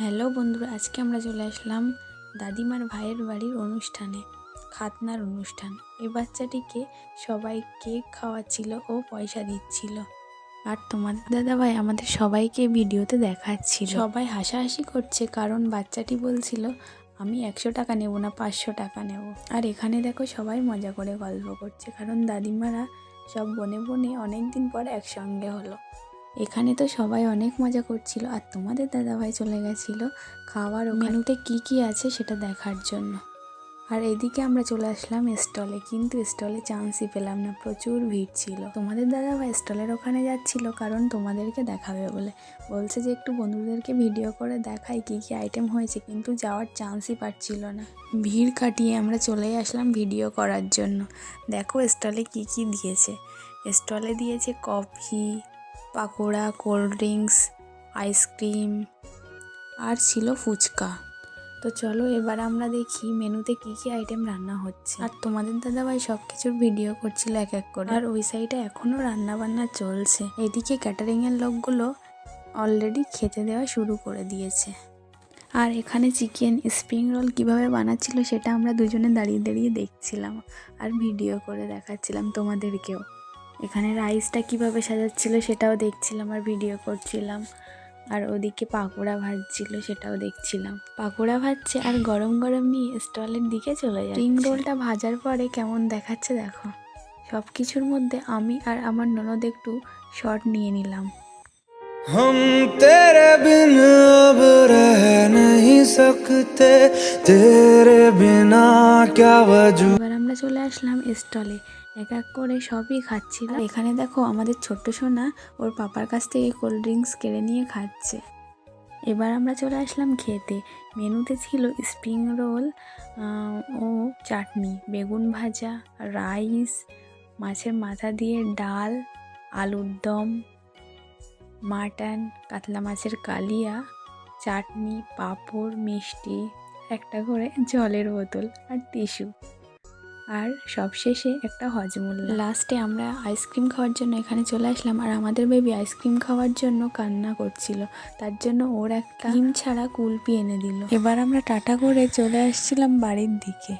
Hello বন্ধুরা, আজকে আমরা চলে আসলাম দাদিমার ভাইয়ের বাড়ির অনুষ্ঠানে, খাতনার অনুষ্ঠান। এই বাচ্চাটিকে সবাই কেক খাওয়াচ্ছিল ও পয়সা দিচ্ছিল। আর তোমাদের দাদাভাই আমাদের সবাইকে ভিডিওতে দেখাচ্ছিল। সবাই হাসাহাসি করছে কারণ বাচ্চাটি বলছিল আমি 100 টাকা নেব না, 500 টাকা নেব। আর এখানে দেখো সবাই মজা করে গল্প করছে কারণ দাদিমারা সব বনে বনে অনেক দিন পর একসঙ্গে হলো। এখানে তো সবাই অনেক মজা করছিল আর তোমাদের দাদাভাই চলে গেছিলো খাওয়ার মেনুতে কি কি আছে সেটা দেখার জন্য। আর এদিকে আমরা চলে আসলাম স্টলে, কিন্তু স্টলে চান্সই পেলাম না, প্রচুর ভিড় ছিল। তোমাদের দাদাভাই স্টলের ওখানে যাচ্ছিল কারণ তোমাদেরকে দেখাবে বলে, বলছে যে একটু বন্ধুদেরকে ভিডিও করে দেখাই কি কি আইটেম হয়েছে, কিন্তু যাওয়ার চান্সই পাচ্ছিল না। ভিড় কাটিয়ে আমরা চলেই আসলাম ভিডিও করার জন্য। দেখো স্টলে কি কি দিয়েছে। স্টলে দিয়েছে coffee, pakora, cold drinks, ice cream আর ছিল ফুচকা। তো চলো এবার আমরা দেখি মেনুতে কি কি আইটেম রান্না হচ্ছে। আর তোমাদের দাদাভাই সব কিছুর ভিডিও করছিল এক এক করে। আর ওই সাইডে এখনও রান্না বান্না চলছে। এদিকে ক্যাটারিংয়ের লোকগুলো অলরেডি খেতে দেওয়া শুরু করে দিয়েছে। আর এখানে চিকেন স্প্রিং রোল কীভাবে বানাচ্ছিল সেটা আমরা দুজনে দাঁড়িয়ে দাঁড়িয়ে দেখছিলাম আর ভিডিও করে দেখাচ্ছিলাম তোমাদেরকেও। এখানে রাইসটা কিভাবে সাজাচ্ছিল সেটাও দেখছিলাম আর ভিডিও করছিলাম। আর ওদিকে পাকোড়া ভাজছিল সেটাও দেখছিলাম। পাকোড়া ভাজছে আর গরম গরম নিয়ে স্টলের দিকে চলে যায়। স্প্রিং রোলটা ভাজার পরে কেমন দেখাচ্ছে দেখো। সব কিছুর মধ্যে আমি আর আমার ননদ একটু শর্ট নিয়ে নিলাম। हम तेरे बिन अब रह नहीं सकते, तेरे बिना क्या वजूद। এবার আমরা চলে আসলাম স্টলে, এক এক করে সবই খাচ্ছিল। এখানে দেখো আমাদের ছোট্ট সোনা ওর পাপার কাছ থেকে কোল্ড ড্রিঙ্কস কেড়ে নিয়ে খাচ্ছে। এবার আমরা চলে আসলাম খেতে। মেনুতে ছিল স্প্রিং রোল ও চাটনি, বেগুন ভাজা, রাইস, মাছের মাথা দিয়ে ডাল, আলুর দম, মাটন, কাতলা মাছের কালিয়া, চাটনি, পাঁপড়, মিষ্টি, একটা করে জলের বোতল আর টিস্যু, আর সবশেষে একটা হজমোল্লা। লাস্টে আমরা আইসক্রিম খাওয়ার জন্য এখানে চলে আসলাম। আর আমাদের বেবি আইসক্রিম খাওয়ার জন্য কান্না করছিল, তার জন্য ওর একটা ক্রিম ছাড়া কুলপি এনে দিল। এবার আমরা টাটা করে চলে আসছিলাম বাড়ির দিকে।